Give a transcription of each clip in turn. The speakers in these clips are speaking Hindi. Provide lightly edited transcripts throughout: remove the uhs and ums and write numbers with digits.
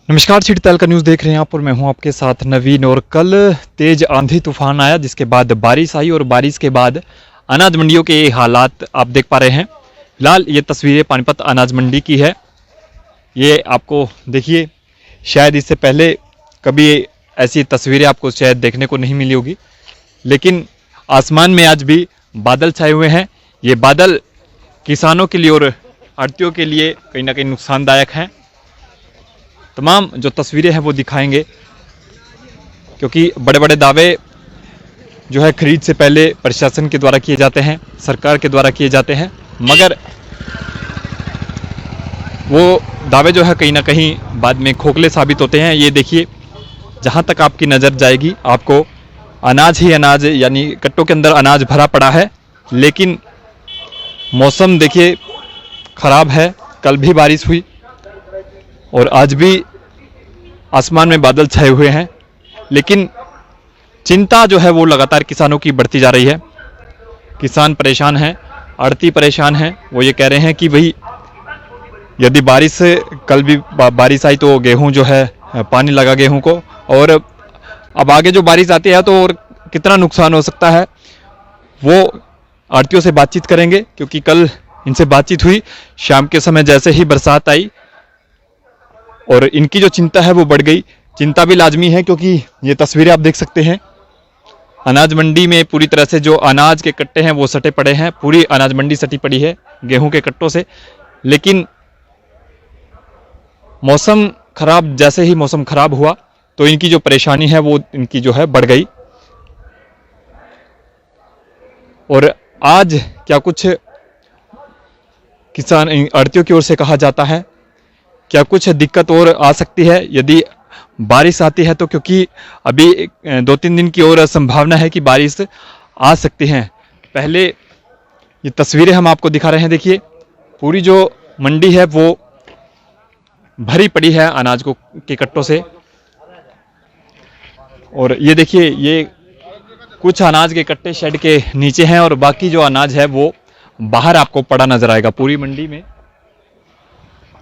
नमस्कार, सिटी तहलका न्यूज़ देख रहे हैं आप और मैं हूं आपके साथ नवीन। और कल तेज आंधी तूफान आया जिसके बाद बारिश आई और बारिश के बाद अनाज मंडियों के ये हालात आप देख पा रहे हैं। फिलहाल ये तस्वीरें पानीपत अनाज मंडी की है। ये आपको देखिए, शायद इससे पहले कभी ऐसी तस्वीरें आपको शायद देखने को नहीं मिली होगी, लेकिन आसमान में आज भी बादल छाए हुए हैं। ये बादल किसानों के लिए और आड़तियों के लिए कहीं ना कहीं नुकसानदायक हैं। तमाम जो तस्वीरें हैं वो दिखाएंगे, क्योंकि बड़े बड़े दावे जो है खरीद से पहले प्रशासन के द्वारा किए जाते हैं, सरकार के द्वारा किए जाते हैं, मगर वो दावे जो है कहीं ना कहीं बाद में खोखले साबित होते हैं। ये देखिए, जहाँ तक आपकी नज़र जाएगी आपको अनाज ही अनाज, यानी कट्टों के अंदर अनाज भरा पड़ा है। लेकिन मौसम देखिए ख़राब है। कल भी बारिश हुई और आज भी आसमान में बादल छाए हुए हैं, लेकिन चिंता जो है वो लगातार किसानों की बढ़ती जा रही है। किसान परेशान हैं, आड़ती परेशान हैं। वो ये कह रहे हैं कि भाई यदि बारिश कल भी बारिश आई तो गेहूं जो है पानी लगा गेहूं को, और अब आगे जो बारिश आती है तो और कितना नुकसान हो सकता है वो आड़तियों से बातचीत करेंगे। क्योंकि कल इनसे बातचीत हुई शाम के समय, जैसे ही बरसात आई और इनकी जो चिंता है वो बढ़ गई। चिंता भी लाजमी है, क्योंकि ये तस्वीरें आप देख सकते हैं अनाज मंडी में पूरी तरह से जो अनाज के कट्टे हैं वो सटे पड़े हैं। पूरी अनाज मंडी सटी पड़ी है गेहूं के कट्टों से। लेकिन मौसम खराब, जैसे ही मौसम खराब हुआ तो इनकी जो परेशानी है वो इनकी जो है बढ़ गई। और आज क्या कुछ किसान आड़तियों की ओर से कहा जाता है, क्या कुछ दिक्कत और आ सकती है यदि बारिश आती है तो, क्योंकि अभी 2-3 दिन की और संभावना है कि बारिश आ सकती है। पहले ये तस्वीरें हम आपको दिखा रहे हैं। देखिए, पूरी जो मंडी है वो भरी पड़ी है अनाज को के कट्टों से। और ये देखिए, ये कुछ अनाज के कट्टे शेड के नीचे हैं और बाकी जो अनाज है वो बाहर आपको पड़ा नजर आएगा। पूरी मंडी में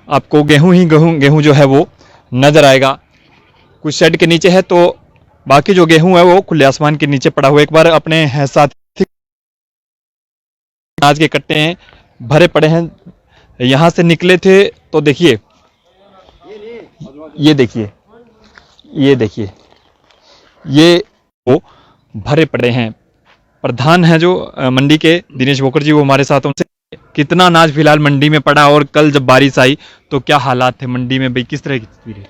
आपको गेहूं जो है वो नजर आएगा। कुछ शेड के नीचे है तो बाकी जो गेहूं है वो खुले आसमान के नीचे पड़ा हुआ। एक बार अपने साथ अनाज के कट्टे हैं भरे पड़े हैं, यहां से निकले थे तो देखिए, ये देखिए ये वो भरे पड़े हैं। प्रधान है जो मंडी के दिनेश वोकर जी, वो हमारे साथ। उनसे कितना अनाज फिलहाल मंडी में पड़ा और कल जब बारिश आई तो क्या हालात थे मंडी में, भाई किस तरह की तस्वीरें?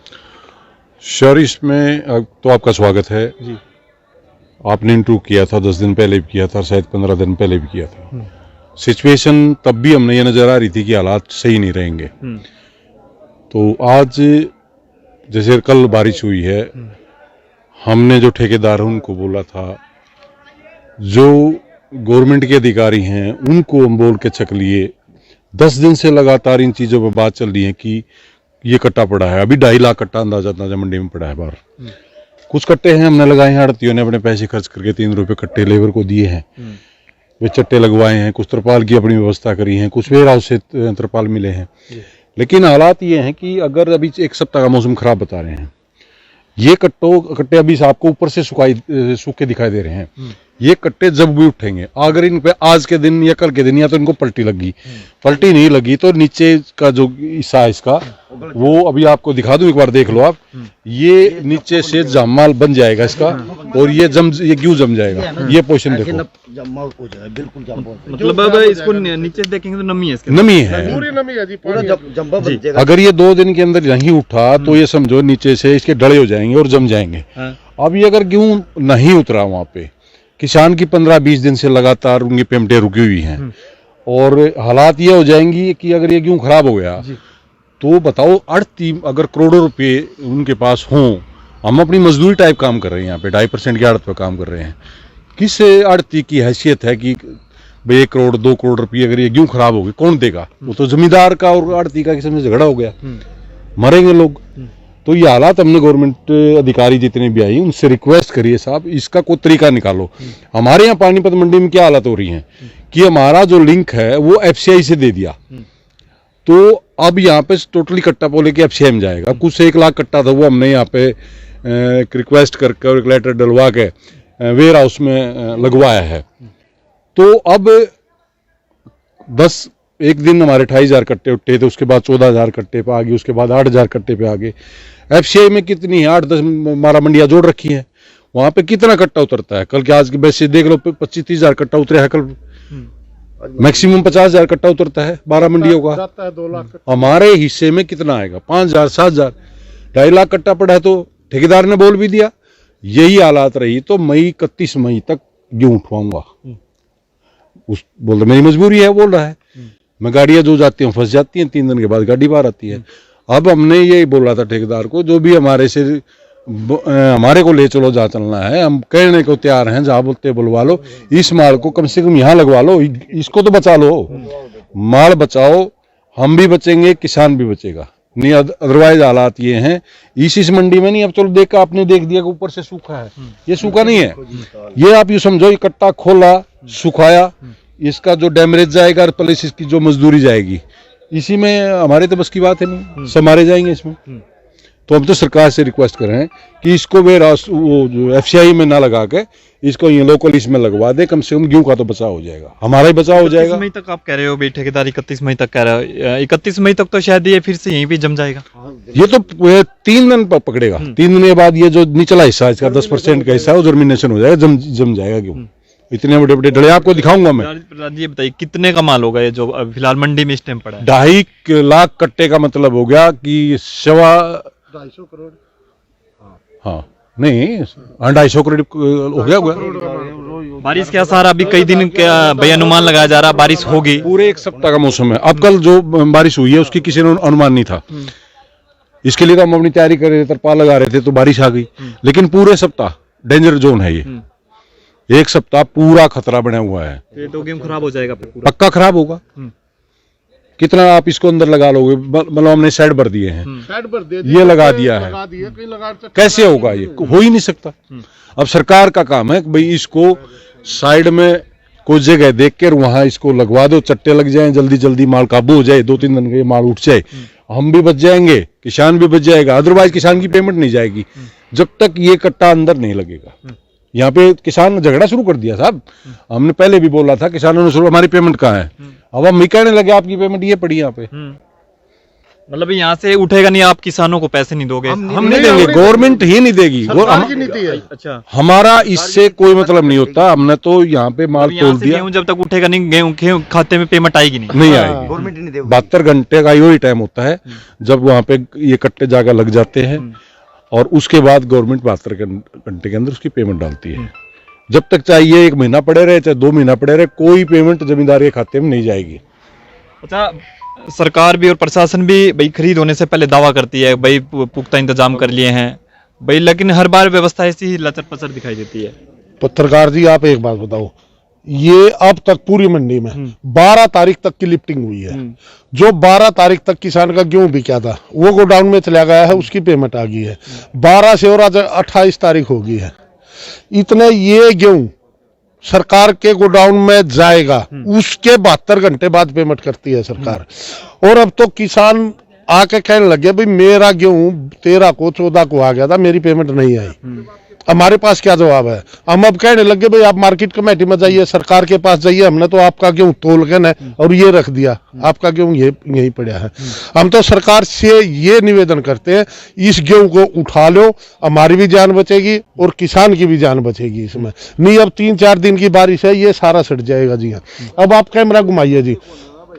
सर, इसमें तो आपका स्वागत है जी। आपने इंटरव्यू किया था 10 दिन पहले भी किया था, शायद 15 दिन पहले भी किया था। सिचुएशन तब भी हमने ये नजर आ रही थी कि हालात सही नहीं रहेंगे। तो आज जैसे कल बारिश हुई है, हमने जो ठेकेदार उनको बोला था, जो गवर्नमेंट के अधिकारी हैं उनको हम बोल के छक लिए। 10 दिन से लगातार इन चीज़ों पर बात चल रही है कि ये कट्टा पड़ा है। अभी 2.5 लाख कट्टा अंदाजा मंडी में पड़ा है बाहर। कुछ कट्टे हैं हमने लगाए हैं, आड़तियों ने अपने पैसे खर्च करके 3 रुपए कट्टे लेबर को दिए हैं, वे चट्टे लगवाए हैं। कुछ तरपाल की अपनी व्यवस्था करी है, कुछ वेयर हाउस से तरपाल मिले हैं। लेकिन हालात ये हैं कि अगर अभी 1 सप्ताह का मौसम खराब बता रहे हैं, ये कट्टे अभी आपको ऊपर से सूखे दिखाई दे रहे हैं। ये कट्टे जब भी उठेंगे, अगर इन पे आज के दिन या कल के दिन या तो इनको पलटी नहीं लगी तो नीचे का जो हिस्सा है इसका, वो अभी आपको दिखा दूं, एक बार देख लो आप। ये नीचे से जामाल बन जाएगा इसका, और ये क्यों जम जाएगा, ये पोजीशन देखो। मतलब अब इसको नीचे से देखेंगे तो नमी है, पूरी नमी है जी। अगर ये 2 दिन के अंदर नहीं उठा तो ये समझो नीचे से इसके डले हो जाएंगे और जम जाएंगे। अब ये अगर गेहूं नहीं उतरा वहां पे, किसान की 15-20 दिन से लगातार उनकी पेमेंटें रुकी हुई हैं, और हालात ये हो जाएंगी कि अगर ये गेहूं खराब हो गया तो बताओ, आड़ती अगर करोड़ों रुपए उनके पास हों, हम अपनी मजदूरी टाइप काम कर रहे हैं यहाँ पे, 2.5% की आड़त पे काम कर रहे हैं। किस आड़ती की हैसियत है कि भाई 1 करोड़ 2 करोड़ रुपये अगर ये गेहूं खराब हो गई कौन देगा? वो तो जमींदार का और आड़ती का किसी में झगड़ा हो गया, मरेंगे लोग। तो ये हालात हमने गवर्नमेंट अधिकारी जितने भी आई उनसे रिक्वेस्ट करिए, साहब इसका कोई तरीका निकालो। हमारे यहाँ पानीपत मंडी में क्या हालत हो रही है कि हमारा जो लिंक है वो FCI से दे दिया, तो अब यहाँ पे टोटली कट्टा पोले के FCI में जाएगा। कुछ 1 लाख कट्टा था, वो हमने यहाँ पे एक रिक्वेस्ट करके और एक लेटर डलवा के वेयर हाउस में लगवाया है। तो अब 1 दिन हमारे 28,000 कट्टे उठे थे, उसके बाद 14,000 कट्टे पे आ गए, उसके बाद 8,000 कट्टे पे आ गए। FCI में कितनी है, 8-10 12 मंडियां जोड़ रखी हैं, वहां पे कितना कट्टा उतरता है? कल के आज के वैसे देख लो 25-30,000 कट्टा उतरे है कल, मैक्सिमम 50,000 कट्टा उतरता है 12 मंडियों का। 2 लाख हमारे हिस्से में कितना आएगा? 5,000 7,000 2.5 लाख कट्टा पड़ा है। तो ठेकेदार ने बोल भी दिया यही हालात रही तो मई 31 मई तक गेहूं उठवाऊंगा। उस बोल मेरी मजबूरी है, बोल रहा है। मैं गाड़ियां जो जाती हूँ फंस जाती हैं, 3 दिन के बाद गाड़ी बाहर आती है। अब हमने यही बोला था ठेकेदार को, जो भी हमारे से हमारे को ले चलो जहाँ चलना है, हम कहने को तैयार हैं, जहाँ बोलते बुलवा लो, इस माल को कम से कम यहाँ लगवा लो, इसको तो बचा लो, माल बचाओ, हम भी बचेंगे, किसान भी बचेगा। नहीं अदरवाइज हालात ये हैं इस मंडी में नहीं। अब चलो देखा, आपने देख दिया कि ऊपर से सूखा है, ये सूखा नहीं है, ये आप यूं समझो इकट्ठा खोला सुखाया, इसका जो डैमेज जाएगा प्लस इसकी जो मजदूरी जाएगी, इसी में हमारे तो बस की बात है नहीं, सब मारे जाएंगे इसमें। तो हम तो सरकार से रिक्वेस्ट कर रहे हैं कि इसको वेयर हाउस वो जो FCI में ना लगा के इसको ये लोकल इसमें लगवा दे, कम से कम गेहूं का तो बचाव हो जाएगा, हमारा ही बचाव हो जाएगा। 31 मई तक आप कह रहे हो भाई, ठेकेदार 31 मई तक कह रहे हो, 31 मई तक तो शायद ये फिर से यहीं पे जम जाएगा। ये तो 3 दिन पकड़ेगा, 3 दिन के बाद ये जो निचला हिस्सा है इसका 10% का हिस्सा है वो जर्मिनेशन हो जाएगा, जम जाएगा गेहूं। इतने बड़े बड़े डले आपको दिखाऊंगा मैं। ये बताइए कितने का माल होगा ये जो फिलहाल मंडी में इस टाइम पड़ा है? 2.5 लाख कट्टे का मतलब हो गया कि 250 करोड़। हाँ नहीं 250 करोड़ हो गया। बारिश के आसार अभी कई दिन भैया अनुमान लगाया जा रहा, बारिश होगी पूरे 1 सप्ताह का मौसम है। अब कल जो बारिश हुई है उसकी किसी ने अनुमान नहीं था, इसके लिए तो हम अपनी तैयारी कर रहे थे, तरपाल लगा रहे थे, तो बारिश आ गई। लेकिन पूरे सप्ताह डेंजर जोन है ये, 1 सप्ताह पूरा खतरा बना हुआ है। तो गेहूं खराब हो जाएगा पूरा, पक्का खराब होगा। कितना आप इसको अंदर लगा लोगे? मतलब हमने साइड भर दिए हैं, साइड पर दे ये लगा दिया है, लगा कैसे होगा? ये हो ही नहीं सकता। अब सरकार का काम है कि भाई इसको साइड में कोई जगह देख कर वहां इसको लगवा दो, चट्टे लग जाएं, जल्दी जल्दी माल काबू हो जाए, 2-3 दिन के माल उठ जाए, हम भी बच जाएंगे, किसान भी बच जाएगा। अदरवाइज किसान की पेमेंट नहीं जाएगी जब तक ये कट्टा अंदर नहीं लगेगा। यहाँ पे किसान ने झगड़ा शुरू कर दिया साहब, हमने पहले भी बोला था, किसानों ने शुरू, हमारी पेमेंट कहाँ है? अब हम कहने लगे आपकी पेमेंट ये पड़ी यहाँ पे। मतलब यहाँ से उठेगा नहीं, आप किसानों को पैसे नहीं दोगे? हम नहीं देंगे, गवर्नमेंट ही नहीं देगी, अच्छा, हमारा इससे कोई मतलब नहीं होता। हमने तो यहाँ पे माल तोड़ दिया, गेहूं जब तक उठेगा नहीं, गेहूं खाते में पेमेंट आएगी नहीं आएगी। 72 घंटे का यही टाइम होता है जब वहाँ पे ये कट्टे जाकर लग जाते हैं, और उसके बाद गवर्नमेंट 72 घंटे के अंदर उसकी पेमेंट डालती है। जब तक चाहिए 1 महीना पड़े रहे चाहे 2 महीना पड़े रहे, कोई पेमेंट जमींदार के खाते में नहीं जाएगी। अच्छा, सरकार भी और प्रशासन भी भाई खरीद होने से पहले दावा करती है भाई पुख्ता इंतजाम कर लिए हैं भाई, लेकिन हर बार व्यवस्था ऐसी ही लचर पचर दिखाई देती है। पत्रकार जी आप एक बात बताओ, ये अब तक पूरी मंडी में 12 तारीख तक की लिफ्टिंग हुई है। जो 12 तारीख तक किसान का गेहूं बिका था वो गोडाउन में चला गया है, उसकी पेमेंट आ गई है 12 से, और आज 28 तारीख हो गई है। इतने ये गेहूं सरकार के गोडाउन में जाएगा, उसके 72 घंटे बाद पेमेंट करती है सरकार। और अब तो किसान आके कहने लगे भाई मेरा गेहूं 13 को 14 को आ गया था, मेरी पेमेंट नहीं आई। हमारे पास क्या जवाब है? हम अब कहने लगे भाई आप मार्केट कमेटी में जाइए, सरकार के पास जाइए, हमने तो आपका गेहूं तोल के ना और ये रख दिया, आपका गेहूं ये यहीं पड़ा है। हम तो सरकार से ये निवेदन करते हैं इस गेहूं को उठा लो, हमारी भी जान बचेगी और किसान की भी जान बचेगी इसमें। नहीं अब 3-4 दिन की बारिश है, ये सारा सट जाएगा जी। हाँ, अब आप कैमरा घुमाइए जी,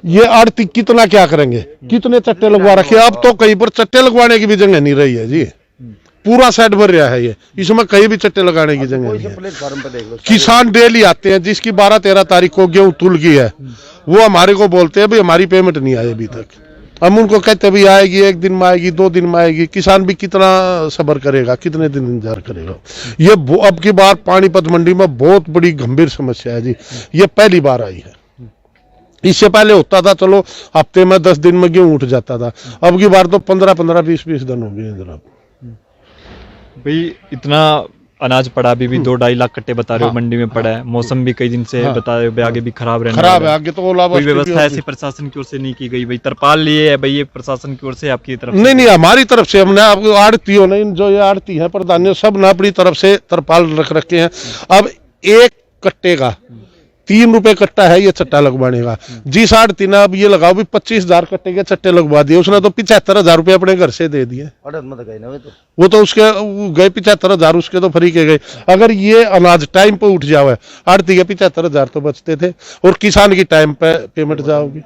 ये आड़ती कितना क्या करेंगे, कितने चट्टे लगवा रखे। अब तो कहीं पर चट्टे लगवाने की भी जगह नहीं रही है जी, पूरा सेट भर रहा है ये, इसमें कहीं भी चट्टे लगाने की जगह नहीं है। किसान डेली आते हैं, जिसकी 12-13 तारीख को गेहूं तुल गई है, वो हमारे को बोलते हैं भाई हमारी पेमेंट नहीं आई अभी तक। हम उनको कहते हैं भाई आएगी, 1 दिन में आएगी, 2 दिन में आएगी। किसान भी कितना सब्र करेगा, कितने दिन इंतजार करेगा। ये अब की बार पानीपत मंडी में बहुत बड़ी गंभीर समस्या है जी, ये पहली बार आई है। इससे पहले होता था चलो हफ्ते में 10 दिन में गेहूं उठ जाता था, अब की बार तो 15-15, 20-20 दिन हो गए जनाब। भाई इतना अनाज पड़ा अभी भी 2-2.5 लाख कट्टे बता रहे हो हाँ, मंडी में पड़ा है, मौसम भी कई दिन से हाँ, बता रहे हो आगे भी खराब रहने खराब है, वाला आगे तो ओलावृष्टि कोई भी व्यवस्था होगी। ऐसी प्रशासन की ओर से नहीं की गई, भाई तरपाल लिए है भाई, ये प्रशासन की ओर से आपकी तरफ से? नहीं नहीं, हमारी तरफ से हमने आपको आड़तियों ने, जो ये आड़ती है प्रधानियों, सब ने अपनी तरफ से तरपाल रख रखे हैं। अब एक कट्टे का 3 रुपए कट्टा है ये चट्टा लगवाने का। जिस आड़ती ने अब ये लगाओ भी 25,000 कट्टे के चट्टे लगवा दिए, उसने तो 75,000 रुपये अपने घर से दे दिए। वो तो उसके गए 75,000, उसके तो फ्री के गए। अगर ये अनाज टाइम पे उठ जावे, आड़ती के 75,000 तो बचते थे और किसान की टाइम पे पेमेंट जाओगी।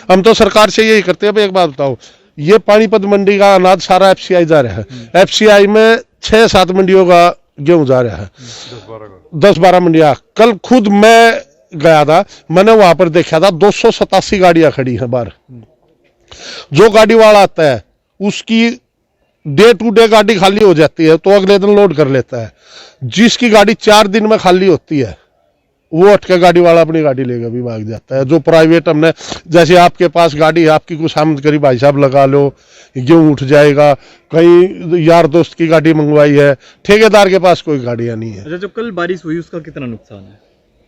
हम तो सरकार से यही करते हैं। अब एक बात बताओ, ये पानीपत मंडी का अनाज सारा एफसीआई जा रहा है, एफसीआई में 6-7 मंडियों का गेहूं जा रहा है, 10-12 मंडियां। कल खुद मैं गया था, मैंने वहां पर देखा था 287 गाड़ियां खड़ी हैं बाहर। जो गाड़ी वाला आता है उसकी डे टू डे गाड़ी खाली हो जाती है तो अगले दिन लोड कर लेता है। जिसकी गाड़ी 4 दिन में खाली होती है वो अटके गाड़ी वाला अपनी गाड़ी लेकर भी भाग जाता है। जो प्राइवेट, हमने जैसे आपके पास गाड़ी है, आपकी कुछ आमद करी भाई साहब लगा लो, गेहूं उठ जाएगा। कहीं यार दोस्त की गाड़ी मंगवाई है, ठेकेदार के पास कोई गाड़ियां नहीं है। अच्छा, जो कल बारिश हुई उसका कितना नुकसान है?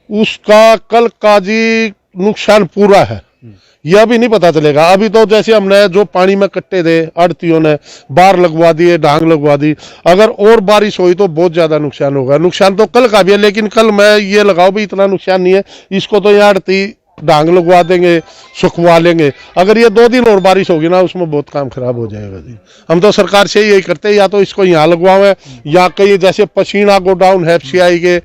उसका कल का जी नुकसान पूरा है, यह भी नहीं पता चलेगा। अभी तो जैसे हमने जो पानी में कट्टे थे आड़तियों ने बार लगवा दिए, ढांग लगवा दी। अगर और बारिश हुई तो बहुत ज्यादा नुकसान होगा। नुकसान तो कल का भी है, लेकिन कल मैं ये लगाओ भी इतना नुकसान नहीं है। इसको तो ये आड़ती ढांग लगवा देंगे, सुखवा लेंगे। अगर ये 2 दिन और बारिश होगी ना, उसमें बहुत काम खराब हो जाएगा जी। हम तो सरकार से यही करते हैं, या तो इसको यहाँ लगवाएं या कहीं जैसे पसीना गोडाउन है एफसीआई के,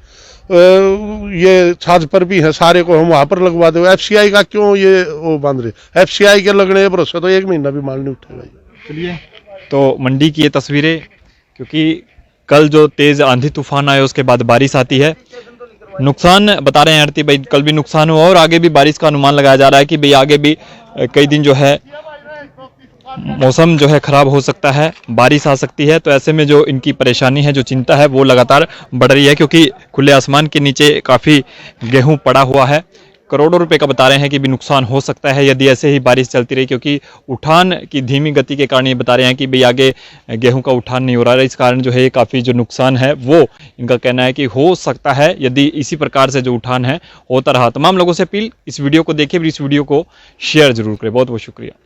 ये छाछ पर भी है, सारे को हम वहां पर लगवा दो। एफसीआई का क्यों ये वो बांध रहे? एफसीआई के लगने भरोसे तो 1 महीना भी माल नहीं उठेगा। चलिए, तो मंडी की ये तस्वीरें, क्योंकि कल जो तेज आंधी तूफान आए उसके बाद बारिश आती है, नुकसान बता रहे हैं आरती भाई, कल भी नुकसान हुआ और आगे भी बारिश का अनुमान लगाया जा रहा है कि भाई आगे भी कई दिन जो है मौसम जो है खराब हो सकता है, बारिश आ सकती है। तो ऐसे में जो इनकी परेशानी है, जो चिंता है, वो लगातार बढ़ रही है, क्योंकि खुले आसमान के नीचे काफ़ी गेहूं पड़ा हुआ है। करोड़ों रुपए का बता रहे हैं कि भी नुकसान हो सकता है यदि ऐसे ही बारिश चलती रही, क्योंकि उठान की धीमी गति के कारण ये बता रहे हैं कि भाई आगे गेहूं का उठान नहीं हो रहा है। इस कारण जो है काफ़ी जो नुकसान है वो इनका कहना है कि हो सकता है यदि इसी प्रकार से जो उठान है होता रहा। तमाम लोगों से अपील, इस वीडियो को देखिए, इस वीडियो को शेयर जरूर करें। बहुत बहुत शुक्रिया।